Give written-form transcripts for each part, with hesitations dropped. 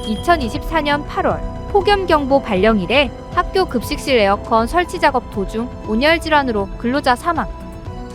2024년 8월 폭염경보 발령 이래 학교 급식실 에어컨 설치 작업 도중 온열 질환으로 근로자 사망.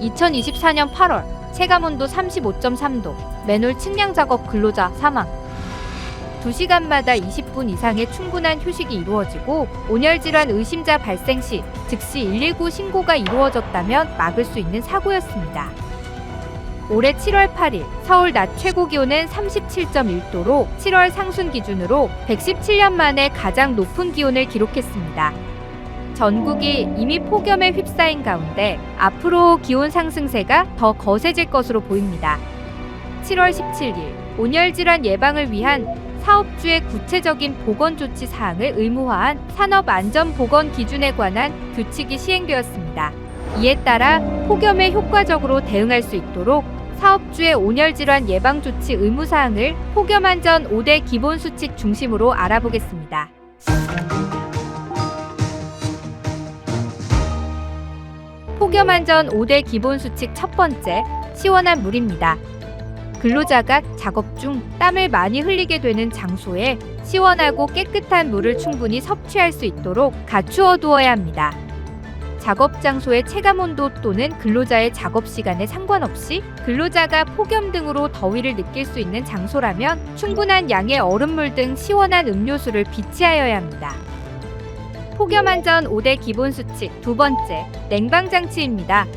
2024년 8월 체감온도 35.3도, 맨홀 측량 작업 근로자 사망. 2시간마다 20분 이상의 충분한 휴식이 이루어지고 온열 질환 의심자 발생 시 즉시 119 신고가 이루어졌다면 막을 수 있는 사고였습니다. 올해 7월 8일 서울 낮 최고 기온은 37.1도로 7월 상순 기준으로 117년 만에 가장 높은 기온을 기록했습니다. 전국이 이미 폭염에 휩싸인 가운데 앞으로 기온 상승세가 더 거세질 것으로 보입니다. 7월 17일 온열 질환 예방을 위한 사업주의 구체적인 보건 조치 사항을 의무화한 산업안전보건 기준에 관한 규칙이 시행되었습니다. 이에 따라 폭염에 효과적으로 대응할 수 있도록 사업주의 온열 질환 예방 조치 의무 사항을 폭염안전 5대 기본 수칙 중심으로 알아보겠습니다. 폭염안전 5대 기본 수칙 첫 번째, 시원한 물입니다. 근로자가 작업 중 땀을 많이 흘리게 되는 장소에 시원하고 깨끗한 물을 충분히 섭취할 수 있도록 갖추어 두어야 합니다. 작업 장소의 체감온도 또는 근로자의 작업 시간에 상관없이 근로자가 폭염 등으로 더위를 느낄 수 있는 장소라면 충분한 양의 얼음물 등 시원한 음료수를 비치하여야 합니다. 폭염안전 5대 기본 수칙 두 번째, 냉방장치입니다.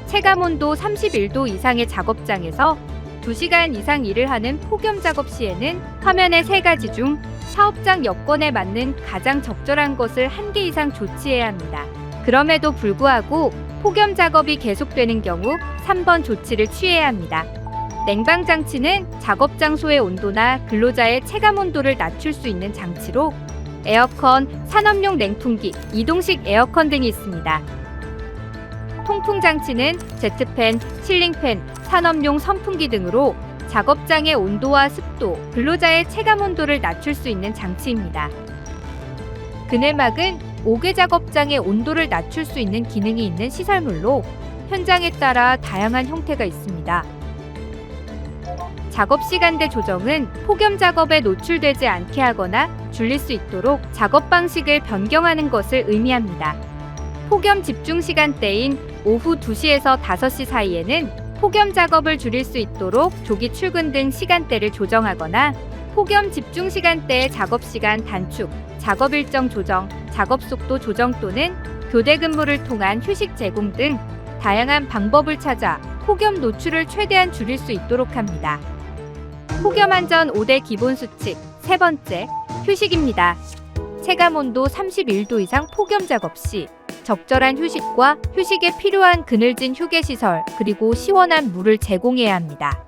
체감온도 31도 이상의 작업장에서 2시간 이상 일을 하는 폭염 작업 시에는 화면의 3가지 중 사업장 여건에 맞는 가장 적절한 것을 1개 이상 조치해야 합니다. 그럼에도 불구하고 폭염 작업이 계속되는 경우 3번 조치를 취해야 합니다. 냉방장치는 작업 장소의 온도나 근로자의 체감 온도를 낮출 수 있는 장치로 에어컨, 산업용 냉풍기, 이동식 에어컨 등이 있습니다. 통풍장치는 제트팬, 실링팬, 산업용 선풍기 등으로 작업장의 온도와 습도, 근로자의 체감 온도를 낮출 수 있는 장치입니다. 그늘막은 옥외 작업장의 온도를 낮출 수 있는 기능이 있는 시설물로 현장에 따라 다양한 형태가 있습니다. 작업 시간대 조정은 폭염 작업에 노출되지 않게 하거나 줄일 수 있도록 작업 방식을 변경하는 것을 의미합니다. 폭염 집중 시간대인 오후 2시에서 5시 사이에는 폭염 작업을 줄일 수 있도록 조기 출근 등 시간대를 조정하거나 폭염 집중 시간대의 작업 시간 단축, 작업 일정 조정, 작업 속도 조정 또는 교대 근무를 통한 휴식 제공 등 다양한 방법을 찾아 폭염 노출을 최대한 줄일 수 있도록 합니다. 폭염안전 5대 기본 수칙 세 번째, 휴식입니다. 체감온도 31도 이상 폭염 작업 시 적절한 휴식과 휴식에 필요한 그늘진 휴게시설 그리고 시원한 물을 제공해야 합니다.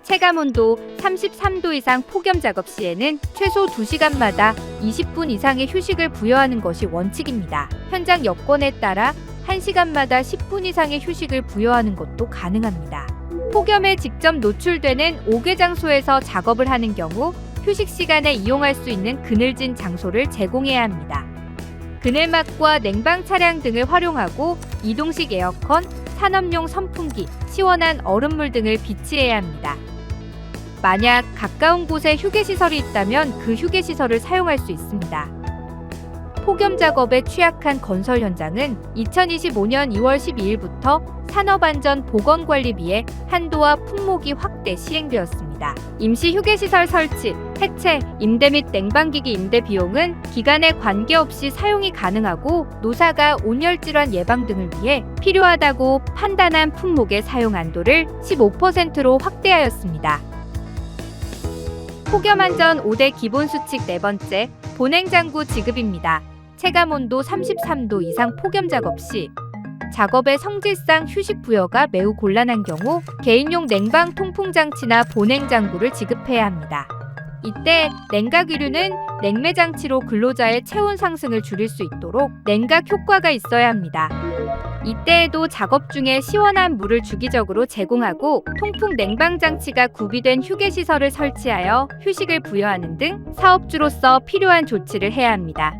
체감온도 33도 이상 폭염 작업 시에는 최소 2시간마다 20분 이상의 휴식을 부여하는 것이 원칙입니다. 현장 여건에 따라 1시간마다 10분 이상의 휴식을 부여하는 것도 가능합니다. 폭염에 직접 노출되는 옥외 장소에서 작업을 하는 경우 휴식 시간에 이용할 수 있는 그늘진 장소를 제공해야 합니다. 그늘막과 냉방 차량 등을 활용하고 이동식 에어컨, 산업용 선풍기, 시원한 얼음물 등을 비치해야 합니다. 만약 가까운 곳에 휴게시설이 있다면 그 휴게시설을 사용할 수 있습니다. 폭염 작업에 취약한 건설 현장은 2025년 2월 12일부터 산업안전보건관리비의 한도와 품목이 확대 시행되었습니다. 임시 휴게시설 설치, 해체, 임대 및 냉방기기 임대 비용은 기간에 관계없이 사용이 가능하고 노사가 온열질환 예방 등을 위해 필요하다고 판단한 품목의 사용 한도를 15%로 확대하였습니다. 폭염안전 5대 기본 수칙 네 번째, 보냉장구 지급입니다. 체감온도 33도 이상 폭염 작업 시 작업의 성질상 휴식 부여가 매우 곤란한 경우 개인용 냉방 통풍장치나 보냉장구를 지급해야 합니다. 이때 냉각 의류는 냉매 장치로 근로자의 체온 상승을 줄일 수 있도록 냉각 효과가 있어야 합니다. 이때에도 작업 중에 시원한 물을 주기적으로 제공하고 통풍 냉방 장치가 구비된 휴게시설을 설치하여 휴식을 부여하는 등 사업주로서 필요한 조치를 해야 합니다.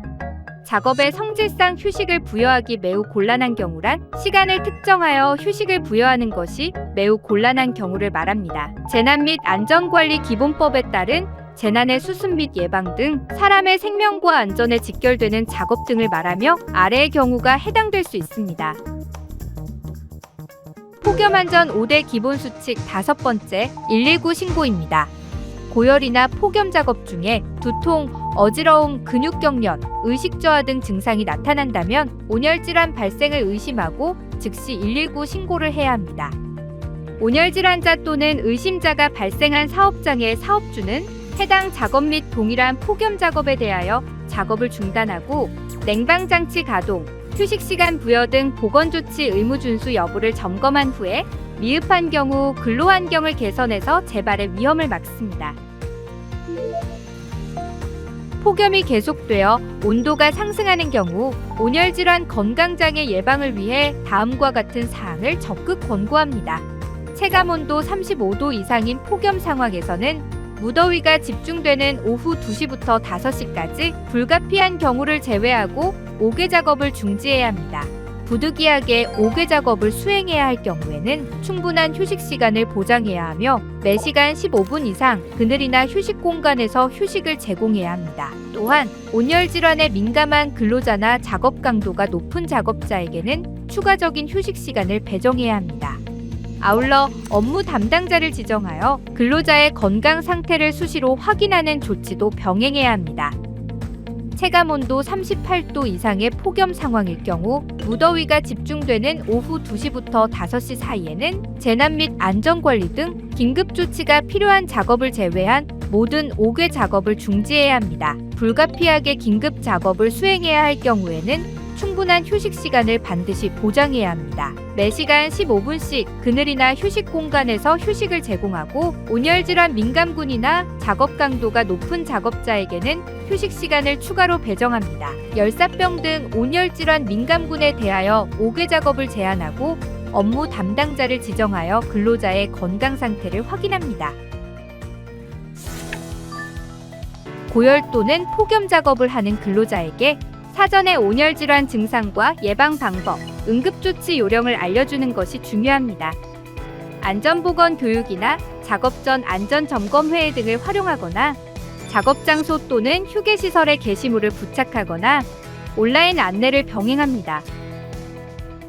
작업에 성질상 휴식을 부여하기 매우 곤란한 경우란 시간을 특정하여 휴식을 부여하는 것이 매우 곤란한 경우를 말합니다. 재난 및 안전관리 기본법에 따른 재난의 수습 및 예방 등 사람의 생명과 안전에 직결되는 작업 등을 말하며 아래의 경우가 해당될 수 있습니다. 폭염안전 5대 기본수칙 5번째, 119 신고입니다. 고열이나 폭염 작업 중에 두통, 어지러움, 근육경련, 의식저하 등 증상이 나타난다면 온열질환 발생을 의심하고 즉시 119 신고를 해야 합니다. 온열질환자 또는 의심자가 발생한 사업장의 사업주는 해당 작업 및 동일한 폭염 작업에 대하여 작업을 중단하고 냉방장치 가동, 휴식시간 부여 등 보건조치 의무 준수 여부를 점검한 후에 미흡한 경우 근로환경을 개선해서 재발의 위험을 막습니다. 폭염이 계속되어 온도가 상승하는 경우 온열질환 건강장애 예방을 위해 다음과 같은 사항을 적극 권고합니다. 체감온도 35도 이상인 폭염 상황에서는 무더위가 집중되는 오후 2시부터 5시까지 불가피한 경우를 제외하고 옥외 작업을 중지해야 합니다. 부득이하게 옥외 작업을 수행해야 할 경우에는 충분한 휴식 시간을 보장해야 하며 매 시간 15분 이상 그늘이나 휴식 공간에서 휴식을 제공해야 합니다. 또한 온열질환에 민감한 근로자나 작업 강도가 높은 작업자에게는 추가적인 휴식 시간을 배정해야 합니다. 아울러 업무 담당자를 지정하여 근로자의 건강 상태를 수시로 확인하는 조치도 병행해야 합니다. 체감온도 38도 이상의 폭염 상황일 경우 무더위가 집중되는 오후 2시부터 5시 사이에는 재난 및 안전관리 등 긴급조치가 필요한 작업을 제외한 모든 옥외 작업을 중지해야 합니다. 불가피하게 긴급 작업을 수행해야 할 경우에는 충분한 휴식 시간을 반드시 보장해야 합니다. 매 시간 15분씩 그늘이나 휴식 공간에서 휴식을 제공하고 온열질환 민감군이나 작업 강도가 높은 작업자에게는 휴식 시간을 추가로 배정합니다. 열사병 등 온열질환 민감군에 대하여 옥외 작업을 제한하고 업무 담당자를 지정하여 근로자의 건강 상태를 확인합니다. 고열 또는 폭염 작업을 하는 근로자에게 사전에 온열질환 증상과 예방 방법, 응급조치 요령을 알려주는 것이 중요합니다. 안전보건 교육이나 작업 전 안전점검회의 등을 활용하거나 작업장소 또는 휴게시설에 게시물을 부착하거나 온라인 안내를 병행합니다.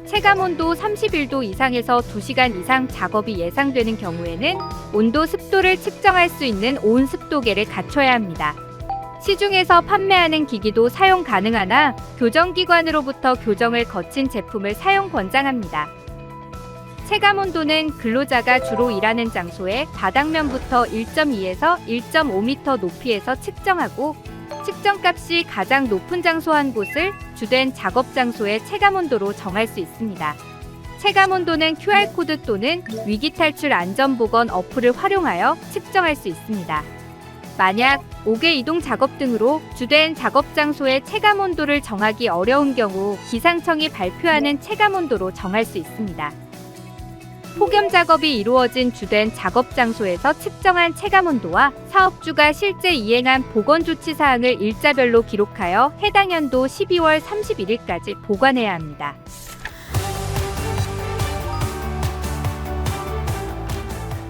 체감온도 31도 이상에서 2시간 이상 작업이 예상되는 경우에는 온도 습도를 측정할 수 있는 온습도계를 갖춰야 합니다. 시중에서 판매하는 기기도 사용 가능하나 교정기관으로부터 교정을 거친 제품을 사용 권장합니다. 체감온도는 근로자가 주로 일하는 장소의 바닥면부터 1.2에서 1.5m 높이에서 측정하고 측정값이 가장 높은 장소 한 곳을 주된 작업 장소의 체감온도로 정할 수 있습니다. 체감온도는 QR코드 또는 위기탈출 안전보건 어플을 활용하여 측정할 수 있습니다. 만약 옥외 이동 작업 등으로 주된 작업 장소의 체감온도를 정하기 어려운 경우 기상청이 발표하는 체감온도로 정할 수 있습니다. 폭염 작업이 이루어진 주된 작업 장소에서 측정한 체감온도와 사업주가 실제 이행한 보건조치 사항을 일자별로 기록하여 해당 연도 12월 31일까지 보관해야 합니다.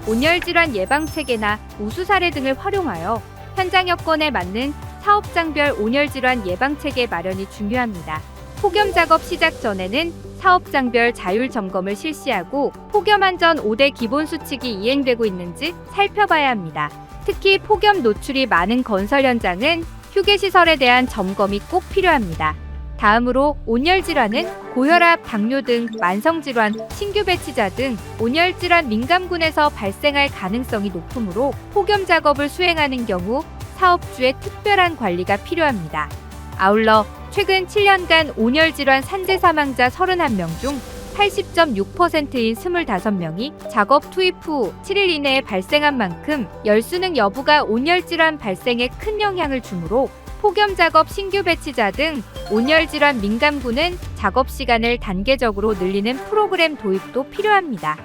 온열질환 예방체계나 우수사례 등을 활용하여 현장 여건에 맞는 사업장별 온열질환 예방체계 마련이 중요합니다. 폭염 작업 시작 전에는 사업장별 자율 점검을 실시하고 폭염안전 5대 기본수칙이 이행되고 있는지 살펴봐야 합니다. 특히 폭염 노출이 많은 건설 현장은 휴게시설에 대한 점검이 꼭 필요합니다. 다음으로 온열질환은 고혈압, 당뇨 등 만성질환, 신규 배치자 등 온열질환 민감군에서 발생할 가능성이 높으므로 폭염 작업을 수행하는 경우 사업주의 특별한 관리가 필요합니다. 아울러 최근 7년간 온열질환 산재 사망자 31명 중 80.6%인 25명이 작업 투입 후 7일 이내에 발생한 만큼 열수능 여부가 온열질환 발생에 큰 영향을 주므로 폭염 작업 신규 배치자 등 온열질환 민감군은 작업 시간을 단계적으로 늘리는 프로그램 도입도 필요합니다.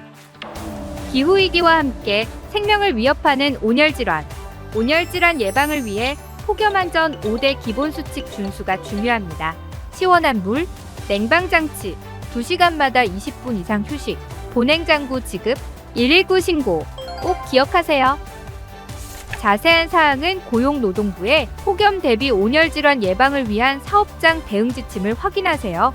기후위기와 함께 생명을 위협하는 온열질환, 온열질환 예방을 위해 폭염안전 5대 기본수칙 준수가 중요합니다. 시원한 물, 냉방장치, 2시간마다 20분 이상 휴식, 보냉장구 지급, 119 신고 꼭 기억하세요. 자세한 사항은 고용노동부의 폭염 대비 온열 질환 예방을 위한 사업장 대응 지침을 확인하세요.